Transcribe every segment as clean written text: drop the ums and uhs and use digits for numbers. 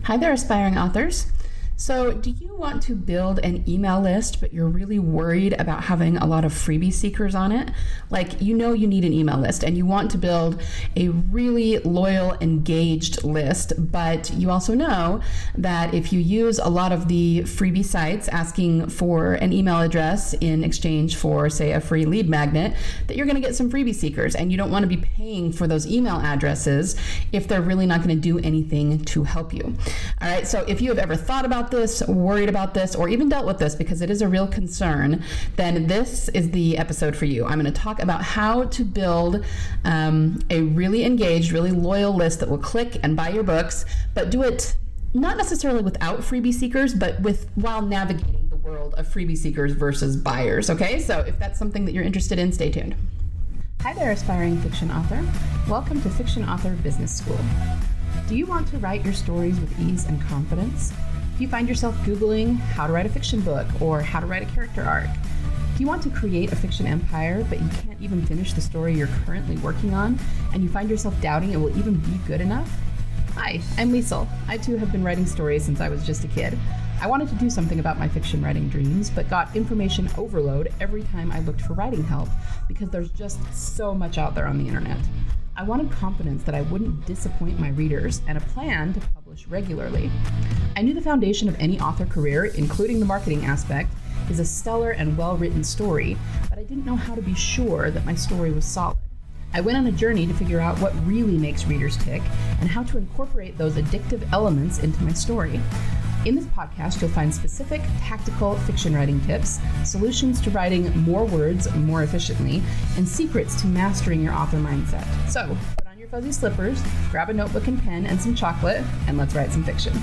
Hi there, aspiring authors. So do you want to build an email list, but you're really worried about having a lot of freebie seekers on it? Like, you know you need an email list and you want to build a really loyal, engaged list, but you also know that if you use a lot of the freebie sites asking for an email address in exchange for, say, a free lead magnet, that you're going to get some freebie seekers, and you don't want to be paying for those email addresses if they're really not going to do anything to help you. All right, so if you have ever thought about this, worried about this, or even dealt with this, because it is a real concern, then this is the episode for you. I'm going to talk about how to build a really engaged, really loyal list that will click and buy your books, but do it not necessarily without freebie seekers, but while navigating the world of freebie seekers versus buyers. Okay, so if that's something that you're interested in, stay tuned. Hi there, aspiring fiction author. Welcome to Fiction Author Business School. Do you want to write your stories with ease and confidence? Do you find yourself Googling how to write a fiction book or how to write a character arc? Do you want to create a fiction empire, but you can't even finish the story you're currently working on, and you find yourself doubting it will even be good enough? Hi, I'm Liesl. I too have been writing stories since I was just a kid. I wanted to do something about my fiction writing dreams, but got information overload every time I looked for writing help, because there's just so much out there on the internet. I wanted confidence that I wouldn't disappoint my readers and a plan to publish regularly. I knew the foundation of any author career, including the marketing aspect, is a stellar and well-written story, but I didn't know how to be sure that my story was solid. I went on a journey to figure out what really makes readers tick and how to incorporate those addictive elements into my story. In this podcast, you'll find specific tactical fiction writing tips, solutions to writing more words more efficiently, and secrets to mastering your author mindset. So, put on your fuzzy slippers, grab a notebook and pen and some chocolate, and let's write some fiction.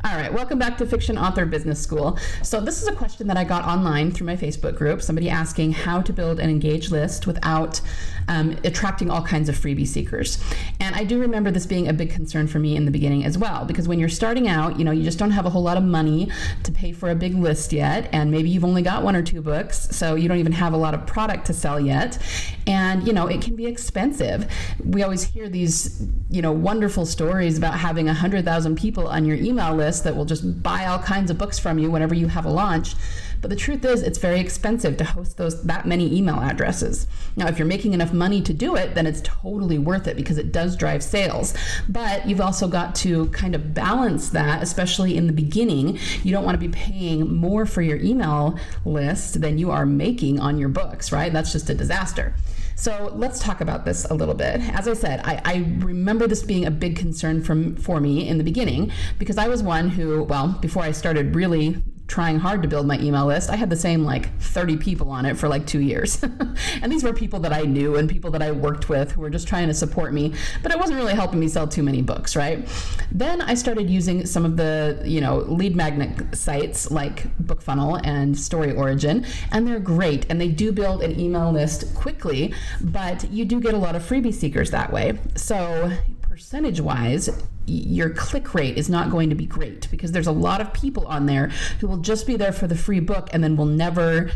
All right, welcome back to Fiction Author Business School. So this is a question that I got online through my Facebook group, somebody asking how to build an engaged list without attracting all kinds of freebie seekers. And I do remember this being a big concern for me in the beginning as well, because when you're starting out, you just don't have a whole lot of money to pay for a big list yet, and maybe you've only got 1 or 2 books, so you don't even have a lot of product to sell yet. And, it can be expensive. We always hear these, wonderful stories about having 100,000 people on your email list that will just buy all kinds of books from you whenever you have a launch. But the truth is, it's very expensive to host that many email addresses. Now, if you're making enough money to do it, then it's totally worth it because it does drive sales. But you've also got to kind of balance that, especially in the beginning. You don't want to be paying more for your email list than you are making on your books, right? That's just a disaster. So let's talk about this a little bit. As I said, I remember this being a big concern for me in the beginning, because I was one who, before I started really trying hard to build my email list, I had the same 30 people on it for 2 years. And these were people that I knew and people that I worked with who were just trying to support me, but it wasn't really helping me sell too many books, right? Then I started using some of the, lead magnet sites like BookFunnel and Story Origin, and they're great, and they do build an email list quickly, but you do get a lot of freebie seekers that way. So percentage-wise, your click rate is not going to be great because there's a lot of people on there who will just be there for the free book and then will never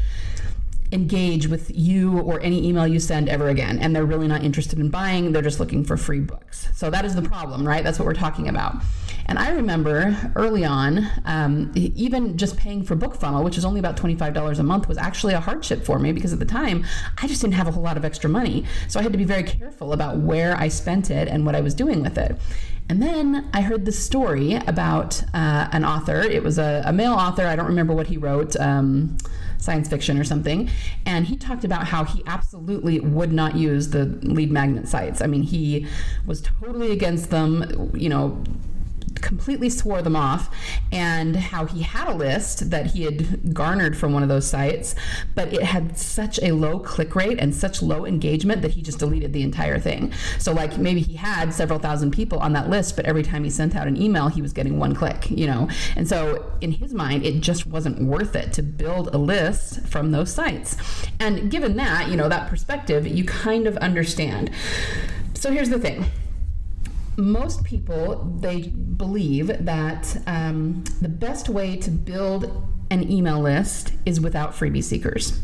engage with you or any email you send ever again. And they're really not interested in buying. They're just looking for free books. So that is the problem, right? That's what we're talking about. And I remember early on, even just paying for BookFunnel, which is only about $25 a month, was actually a hardship for me because at the time, I just didn't have a whole lot of extra money. So I had to be very careful about where I spent it and what I was doing with it. And then I heard this story about an author. It was a male author. I don't remember what he wrote, science fiction or something. And he talked about how he absolutely would not use the lead magnet sites. I mean, he was totally against them, completely swore them off, and how he had a list that he had garnered from one of those sites, but it had such a low click rate and such low engagement that he just deleted the entire thing. So maybe he had several thousand people on that list, but every time he sent out an email, he was getting 1 click, And so in his mind, it just wasn't worth it to build a list from those sites. And given that, that perspective, you kind of understand. So here's the thing. Most people, they believe that the best way to build an email list is without freebie seekers.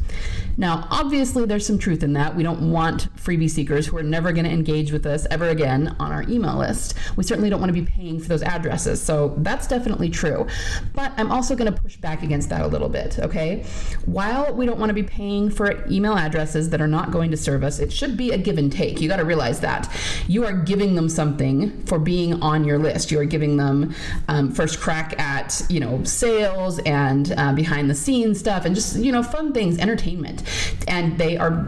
Now, obviously, there's some truth in that. We don't want freebie seekers who are never going to engage with us ever again on our email list. We certainly don't want to be paying for those addresses. So that's definitely true. But I'm also going to push back against that a little bit, okay? While we don't want to be paying for email addresses that are not going to serve us, it should be a give and take. You got to realize that. You are giving them something for being on your list. You are giving them first crack at, sales and behind the scenes stuff and just, fun things, entertainment. And they are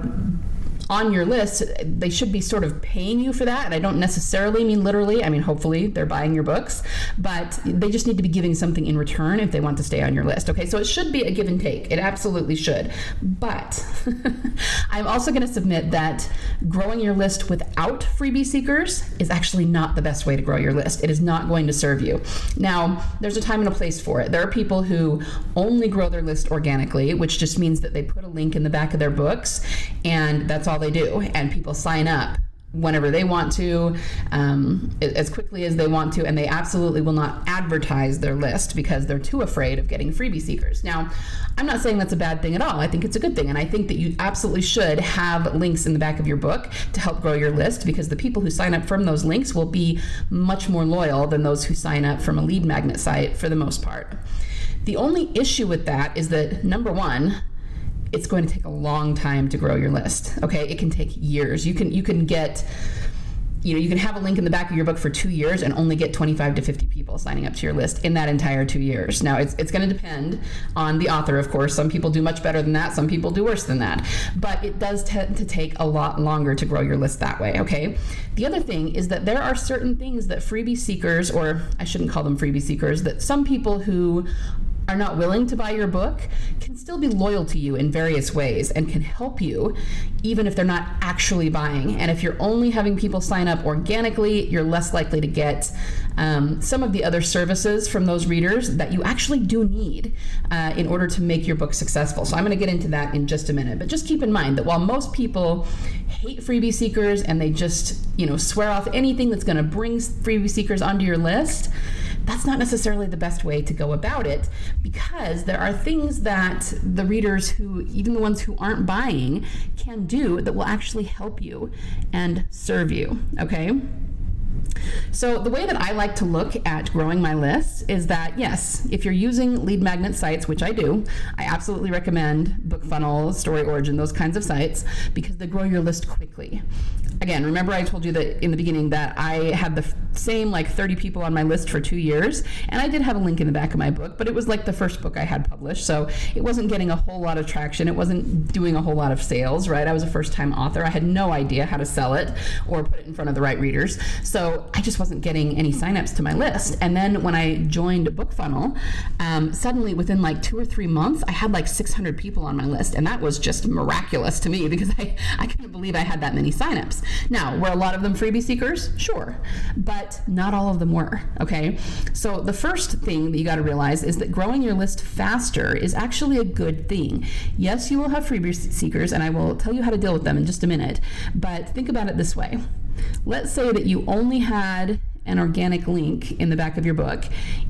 on your list. They should be sort of paying you for that. And I don't necessarily mean literally. I mean, hopefully they're buying your books, but they just need to be giving something in return if they want to stay on your list. Okay, so it should be a give and take. It absolutely should. But I'm also going to submit that growing your list without freebie seekers is actually not the best way to grow your list. It is not going to serve you. Now, there's a time and a place for it. There are people who only grow their list organically, which just means that they put a link in the back of their books and that's all they do, and people sign up whenever they want to, as quickly as they want to, and they absolutely will not advertise their list because they're too afraid of getting freebie seekers. Now, I'm not saying that's a bad thing at all. I think it's a good thing, and I think that you absolutely should have links in the back of your book to help grow your list, because the people who sign up from those links will be much more loyal than those who sign up from a lead magnet site for the most part. The only issue with that is that, number one, it's going to take a long time to grow your list. Okay, it can take years. You can get, you can have a link in the back of your book for 2 years and only get 25 to 50 people signing up to your list in that entire 2 years. Now, it's going to depend on the author, of course. Some people do much better than that. Some people do worse than that. But it does tend to take a lot longer to grow your list that way, okay? The other thing is that there are certain things that freebie seekers, or I shouldn't call them freebie seekers, that some people who are not willing to buy your book can still be loyal to you in various ways and can help you even if they're not actually buying. And if you're only having people sign up organically, you're less likely to get some of the other services from those readers that you actually do need in order to make your book successful. So I'm going to get into that in just a minute. But just keep in mind that while most people hate freebie seekers and they just, swear off anything that's going to bring freebie seekers onto your list, that's not necessarily the best way to go about it, because there are things that the readers who, even the ones who aren't buying, can do that will actually help you and serve you, okay? So the way that I like to look at growing my list is that, yes, if you're using lead magnet sites, which I do, I absolutely recommend BookFunnel, Story Origin, those kinds of sites, because they grow your list quickly. Again, remember I told you that in the beginning that I had the same 30 people on my list for 2 years, and I did have a link in the back of my book, but it was the first book I had published, so it wasn't getting a whole lot of traction. It wasn't doing a whole lot of sales, right? I was a first-time author. I had no idea how to sell it or put it in front of the right readers, so I just wasn't getting any signups to my list. And then when I joined BookFunnel, suddenly within 2 or 3 months, I had 600 people on my list, and that was just miraculous to me because I couldn't believe I had that many signups. Now, were a lot of them freebie seekers? Sure, but not all of them were, okay? So the first thing that you got to realize is that growing your list faster is actually a good thing. Yes, you will have freebie seekers, and I will tell you how to deal with them in just a minute, but think about it this way. Let's say that you only had an organic link in the back of your book.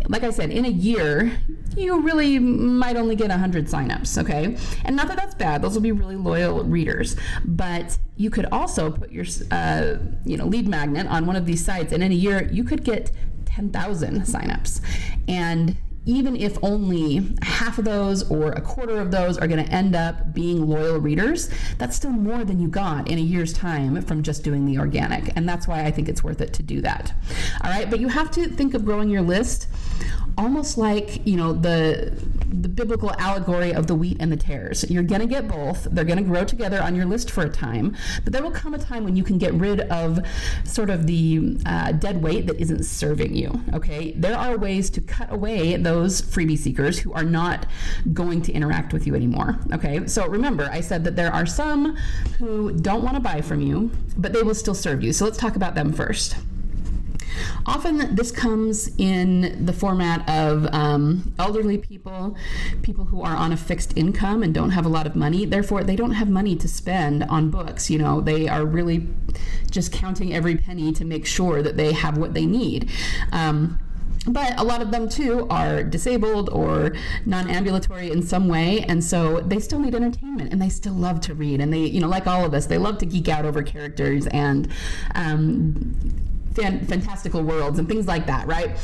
Like I said, in a year, you really might only get 100 signups, okay? And not that that's bad, those will be really loyal readers, but you could also put your lead magnet on one of these sites, and in a year, you could get 10,000 signups. And even if only half of those or a quarter of those are going to end up being loyal readers, that's still more than you got in a year's time from just doing the organic. And that's why I think it's worth it to do that. All right, but you have to think of growing your list almost like, the biblical allegory of the wheat and the tares. You're going to get both. They're going to grow together on your list for a time, but there will come a time when you can get rid of sort of the dead weight that isn't serving you, okay? There are ways to cut away those freebie seekers who are not going to interact with you anymore, okay? So remember, I said that there are some who don't want to buy from you, but they will still serve you. So let's talk about them first. Often this comes in the format of elderly people who are on a fixed income and don't have a lot of money. Therefore, they don't have money to spend on books. They are really just counting every penny to make sure that they have what they need. But a lot of them too are disabled or non-ambulatory in some way, and so they still need entertainment, and they still love to read, and they, you know, like all of us, they love to geek out over characters and fantastical worlds and things like that, right?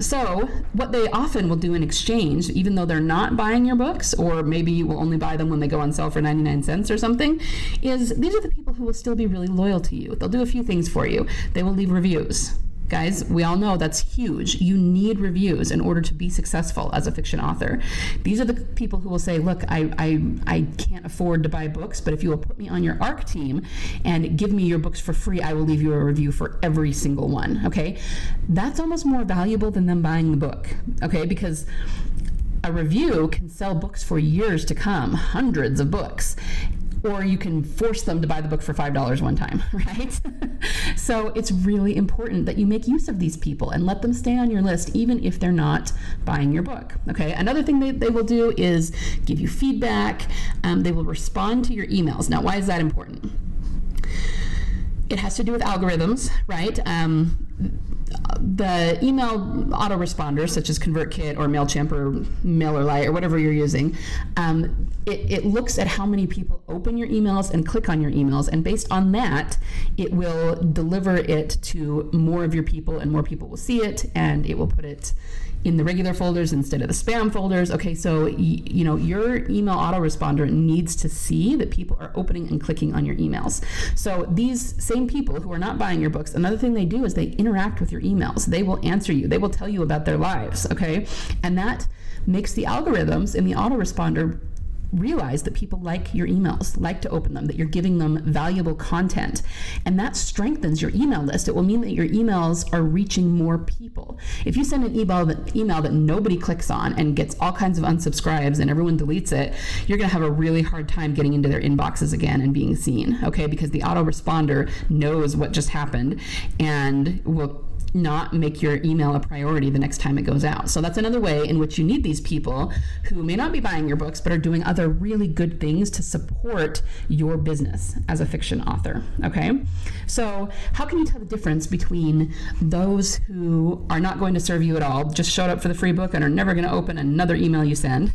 So what they often will do in exchange, even though they're not buying your books, or maybe you will only buy them when they go on sale for 99 cents or something, is these are the people who will still be really loyal to you. They'll do a few things for you. They will leave reviews. Guys, we all know that's huge. You need reviews in order to be successful as a fiction author. These are the people who will say, look, I can't afford to buy books, but if you will put me on your ARC team and give me your books for free, I will leave you a review for every single one, okay? That's almost more valuable than them buying the book, okay? Because a review can sell books for years to come, hundreds of books. Or you can force them to buy the book for $5 one time, right? So it's really important that you make use of these people and let them stay on your list, even if they're not buying your book, okay? Another thing they will do is give you feedback. They will respond to your emails. Now, why is that important? It has to do with algorithms, right? The email autoresponders, such as ConvertKit or MailChimp or MailerLite or whatever you're using, it looks at how many people open your emails and click on your emails, and based on that, it will deliver it to more of your people, and more people will see it, and it will put it in the regular folders instead of the spam folders. Okay, so you know, your email autoresponder needs to see that people are opening and clicking on your emails. So these same people who are not buying your books, another thing they do is they interact with your emails. They will answer you. They will tell you about their lives, okay? And that makes the algorithms in the autoresponder realize that people like your emails, like to open them, that you're giving them valuable content. And that strengthens your email list. It will mean that your emails are reaching more people. If you send an email that nobody clicks on and gets all kinds of unsubscribes and everyone deletes it, you're going to have a really hard time getting into their inboxes again and being seen, okay? Because the autoresponder knows what just happened and will not make your email a priority the next time it goes out. So that's another way in which you need these people who may not be buying your books, but are doing other really good things to support your business as a fiction author, okay? So how can you tell the difference between those who are not going to serve you at all, just showed up for the free book and are never going to open another email you send,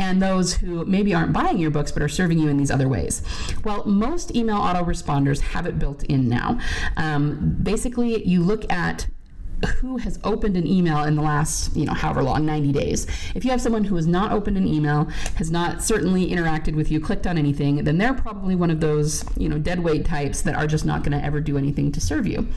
and those who maybe aren't buying your books but are serving you in these other ways? Well, most email autoresponders have it built in now. Basically, you look at who has opened an email in the last, however long, 90 days. If you have someone who has not opened an email, has not certainly interacted with you, clicked on anything, then they're probably one of those, dead weight types that are just not going to ever do anything to serve you.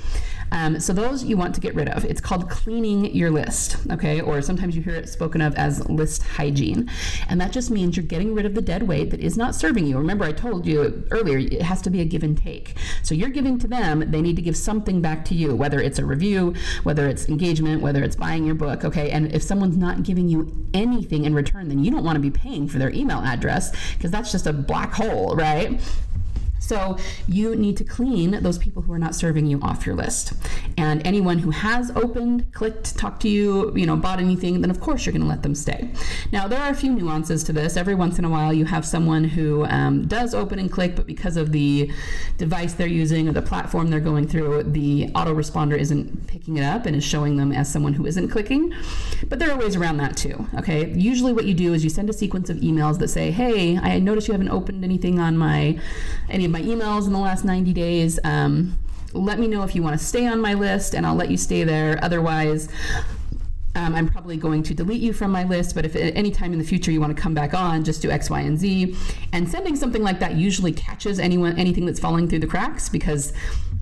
So those you want to get rid of. It's called cleaning your list, okay? Or sometimes you hear it spoken of as list hygiene. And that just means you're getting rid of the dead weight that is not serving you. Remember, I told you earlier, it has to be a give and take. So you're giving to them, they need to give something back to you, whether it's a review, whether it's engagement, whether it's buying your book, okay? And if someone's not giving you anything in return, then you don't want to be paying for their email address, because that's just a black hole, right? So you need to clean those people who are not serving you off your list. And anyone who has opened, clicked, talked to you, bought anything, then of course you're going to let them stay. Now, there are a few nuances to this. Every once in a while you have someone who does open and click, but because of the device they're using or the platform they're going through, the autoresponder isn't picking it up and is showing them as someone who isn't clicking. But there are ways around that too, okay? Usually what you do is you send a sequence of emails that say, hey, I noticed you haven't opened anything on any of my emails in the last 90 days. Let me know if you want to stay on my list and I'll let you stay there. Otherwise, I'm probably going to delete you from my list, but if at any time in the future you want to come back on, just do X, Y, and Z. And sending something like that usually catches anything that's falling through the cracks, because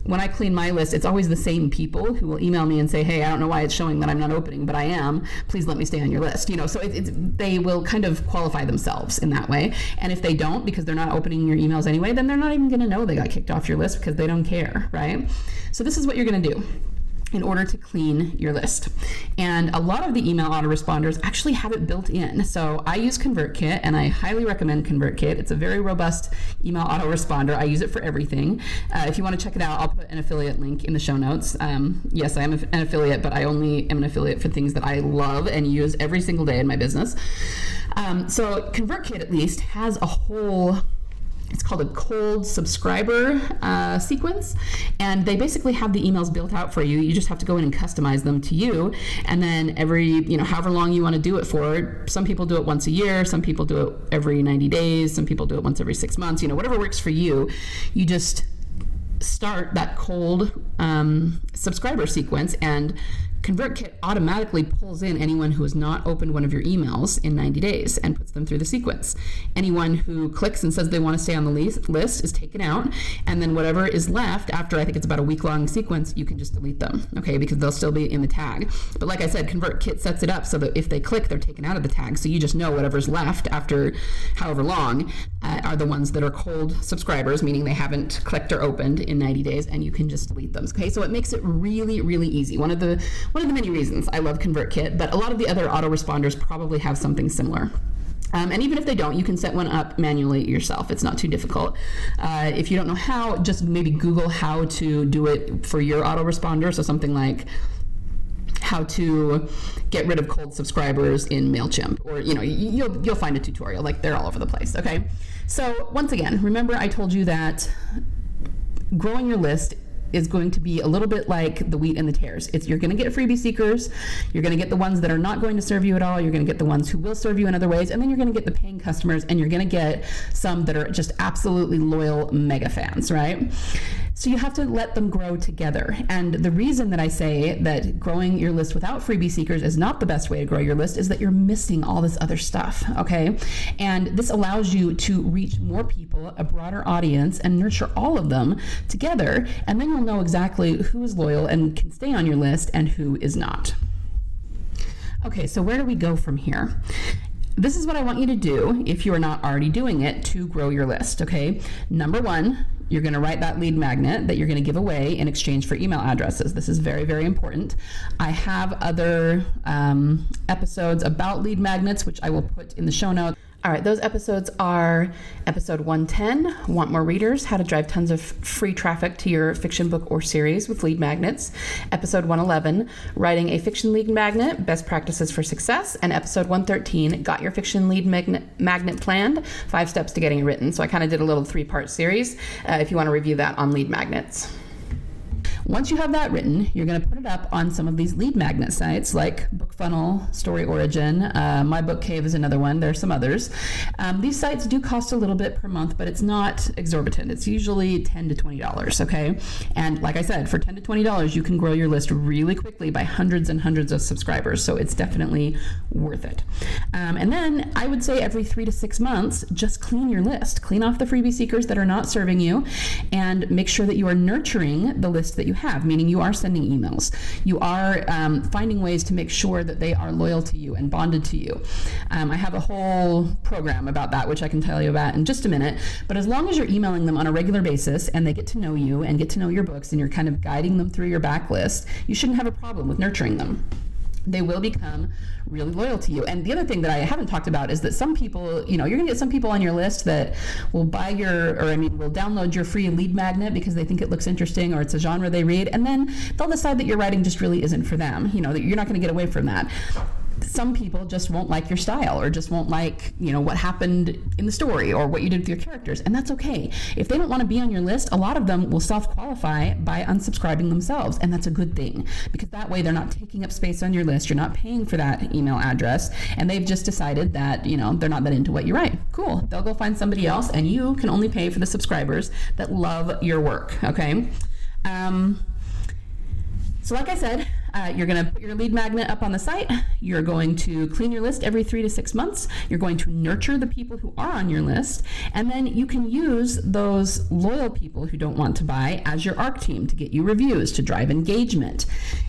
when I clean my list, it's always the same people who will email me and say, hey, I don't know why it's showing that I'm not opening, but I am. Please let me stay on your list. So they will kind of qualify themselves in that way. And if they don't, because they're not opening your emails anyway, then they're not even going to know they got kicked off your list, because they don't care, right? So this is what you're going to do in order to clean your list. And a lot of the email autoresponders actually have it built in. So I use ConvertKit, and I highly recommend ConvertKit. It's a very robust email autoresponder. I use it for everything. If you want to check it out, I'll put an affiliate link in the show notes. Yes, I am an affiliate, but I only am an affiliate for things that I love and use every single day in my business. So ConvertKit at least has a whole It's called a cold subscriber sequence, and they basically have the emails built out for you. You just have to go in and customize them to you, and then every, however long you want to do it for. Some people do it once a year, some people do it every 90 days, some people do it once every 6 months, whatever works for you. You just start that cold subscriber sequence, and ConvertKit automatically pulls in anyone who has not opened one of your emails in 90 days and puts them through the sequence. Anyone who clicks and says they want to stay on the list is taken out, and then whatever is left after, I think it's about a week-long sequence, you can just delete them, okay, because they'll still be in the tag. But like I said, ConvertKit sets it up so that if they click, they're taken out of the tag, so you just know whatever's left after however long are the ones that are cold subscribers, meaning they haven't clicked or opened in 90 days, and you can just delete them, okay? So it makes it really, really easy. One of the many reasons I love ConvertKit, but a lot of the other autoresponders probably have something similar. And even if they don't, you can set one up manually yourself. It's not too difficult. If you don't know how, just maybe Google how to do it for your autoresponder. So something like how to get rid of cold subscribers in MailChimp, or you'll find a tutorial. Like, they're all over the place. Okay. So once again, remember I told you that growing your list is going to be a little bit like the wheat and the tares. You're going to get freebie seekers, you're going to get the ones that are not going to serve you at all, you're going to get the ones who will serve you in other ways, and then you're going to get the paying customers, and you're going to get some that are just absolutely loyal mega fans, right? So you have to let them grow together. And the reason that I say that growing your list without freebie seekers is not the best way to grow your list is that you're missing all this other stuff, okay? And this allows you to reach more people, a broader audience, and nurture all of them together, and then you'll know exactly who is loyal and can stay on your list and who is not. Okay, so where do we go from here? This is what I want you to do if you are not already doing it to grow your list, okay? Number one, you're going to write that lead magnet that you're going to give away in exchange for email addresses. This is very, very important. I have other episodes about lead magnets, which I will put in the show notes. All right, those episodes are episode 110, Want More Readers, How to Drive Tons of Free Traffic to Your Fiction Book or Series with Lead Magnets, episode 111, Writing a Fiction Lead Magnet, Best Practices for Success, and episode 113, Got Your Fiction Lead Magnet Planned, 5 Steps to Getting It Written. So I kind of did a little 3-part series if you want to review that on lead magnets. Once you have that written, you're going to put it up on some of these lead magnet sites like BookFunnel, Story Origin, My Book Cave is another one. There's some others. These sites do cost a little bit per month, but it's not exorbitant. It's usually $10 to $20, okay? And like I said, for $10 to $20, you can grow your list really quickly by hundreds and hundreds of subscribers, so it's definitely worth it. And then I would say every 3 to 6 months, just clean your list. Clean off the freebie seekers that are not serving you, and make sure that you are nurturing the list that you have, meaning you are sending emails. You are finding ways to make sure that they are loyal to you and bonded to you. I have a whole program about that, which I can tell you about in just a minute. But as long as you're emailing them on a regular basis and they get to know you and get to know your books and you're kind of guiding them through your backlist, you shouldn't have a problem with nurturing them. They will become really loyal to you. And the other thing that I haven't talked about is that some people, you're going to get some people on your list that will will download your free lead magnet because they think it looks interesting or it's a genre they read, and then they'll decide that your writing just really isn't for them. That you're not going to get away from that. Some people just won't like your style or just won't like, what happened in the story or what you did with your characters. And that's okay. If they don't want to be on your list, a lot of them will self-qualify by unsubscribing themselves. And that's a good thing because that way they're not taking up space on your list. You're not paying for that email address. And they've just decided that, they're not that into what you write. Cool. They'll go find somebody else and you can only pay for the subscribers that love your work. Okay. So like I said, you're going to put your lead magnet up on the site. You're going to clean your list every 3 to 6 months. You're going to nurture the people who are on your list. And then you can use those loyal people who don't want to buy as your ARC team to get you reviews, to drive engagement,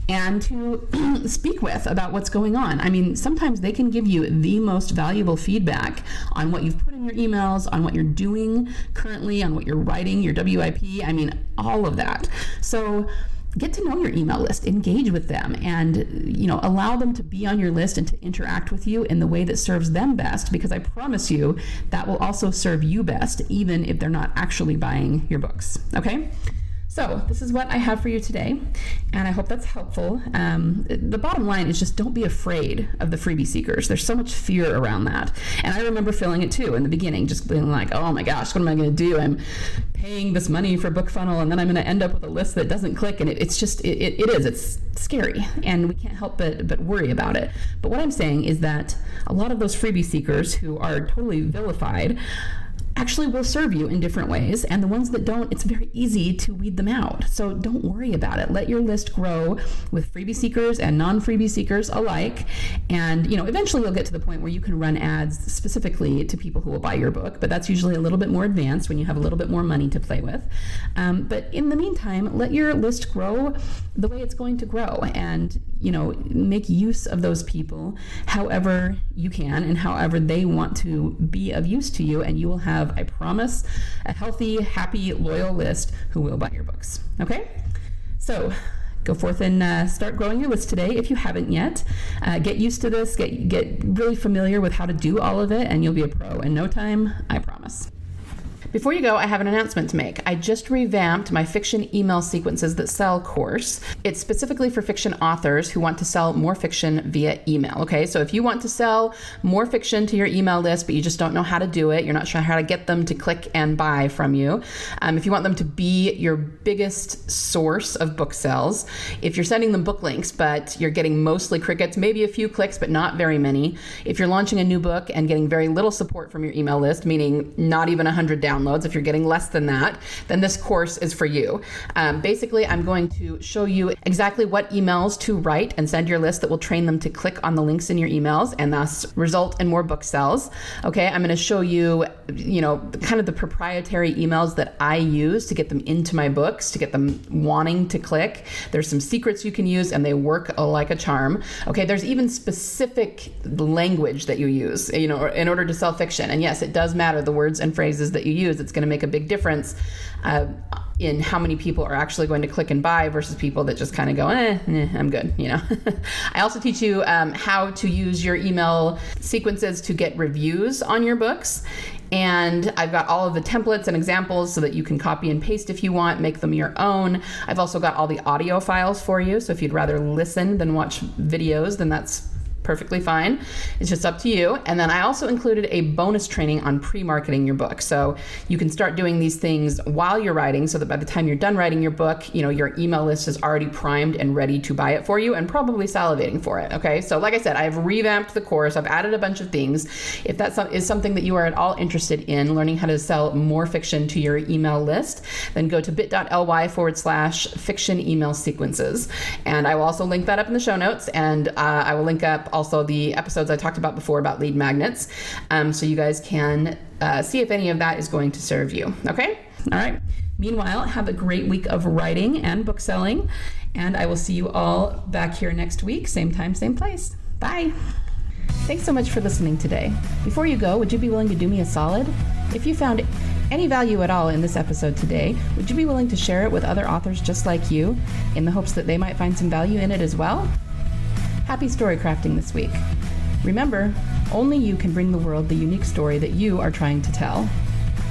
and to speak with about what's going on. I mean, sometimes they can give you the most valuable feedback on what you've put in your emails, on what you're doing currently, on what you're writing, your WIP, all of that. So get to know your email list, engage with them, and allow them to be on your list and to interact with you in the way that serves them best, because I promise you that will also serve you best, even if they're not actually buying your books. Okay? So this is what I have for you today, and I hope that's helpful. The bottom line is just don't be afraid of the freebie seekers. There's so much fear around that. And I remember feeling it too in the beginning, just being like, oh my gosh, what am I going to do? I'm paying this money for BookFunnel, and then I'm going to end up with a list that doesn't click. And it's scary, and we can't help but worry about it. But what I'm saying is that a lot of those freebie seekers who are totally vilified actually will serve you in different ways, and the ones that don't, it's very easy to weed them out. So don't worry about it. Let your list grow with freebie seekers and non-freebie seekers alike, and eventually you'll get to the point where you can run ads specifically to people who will buy your book, but that's usually a little bit more advanced when you have a little bit more money to play with. But in the meantime, let your list grow the way it's going to grow, and make use of those people however you can and however they want to be of use to you, and you will have, I promise, a healthy, happy, loyal list who will buy your books. Okay? So go forth and start growing your list today if you haven't yet. Get used to this, get really familiar with how to do all of it, and you'll be a pro in no time, I promise. Before you go, I have an announcement to make. I just revamped my fiction email sequences that sell course. It's specifically for fiction authors who want to sell more fiction via email. Okay, so if you want to sell more fiction to your email list, but you just don't know how to do it, you're not sure how to get them to click and buy from you, if you want them to be your biggest source of book sales, if you're sending them book links, but you're getting mostly crickets, maybe a few clicks, but not very many, if you're launching a new book and getting very little support from your email list, meaning not even 100 downloads, if you're getting less than that, then this course is for you. Basically, I'm going to show you exactly what emails to write and send your list that will train them to click on the links in your emails and thus result in more book sales. Okay, I'm going to show you, kind of the proprietary emails that I use to get them into my books, to get them wanting to click. There's some secrets you can use, and they work like a charm. Okay, there's even specific language that you use, in order to sell fiction. And yes, it does matter, the words and phrases that you use. It's going to make a big difference in how many people are actually going to click and buy versus people that just kind of go, I'm good, I also teach you how to use your email sequences to get reviews on your books. And I've got all of the templates and examples so that you can copy and paste if you want, make them your own. I've also got all the audio files for you. So if you'd rather listen than watch videos, then that's perfectly fine. It's just up to you. And then I also included a bonus training on pre-marketing your book. So you can start doing these things while you're writing so that by the time you're done writing your book, your email list is already primed and ready to buy it for you and probably salivating for it. Okay. So like I said, I've revamped the course. I've added a bunch of things. If that is something that you are at all interested in, learning how to sell more fiction to your email list, then go to bit.ly/fiction email sequences. And I will also link that up in the show notes, and I will link up also the episodes I talked about before about lead magnets, so you guys can see if any of that is going to serve you. Okay? All right. Meanwhile, have a great week of writing and book selling, and I will see you all back here next week, same time, same place. Bye. Thanks so much for listening today. Before you go, would you be willing to do me a solid? If you found any value at all in this episode today, would you be willing to share it with other authors just like you in the hopes that they might find some value in it as well? Happy story crafting this week. Remember, only you can bring the world the unique story that you are trying to tell.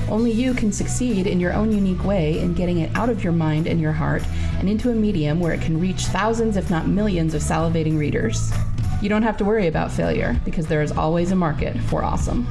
Only you can succeed in your own unique way in getting it out of your mind and your heart and into a medium where it can reach thousands, if not millions, of salivating readers. You don't have to worry about failure because there is always a market for awesome.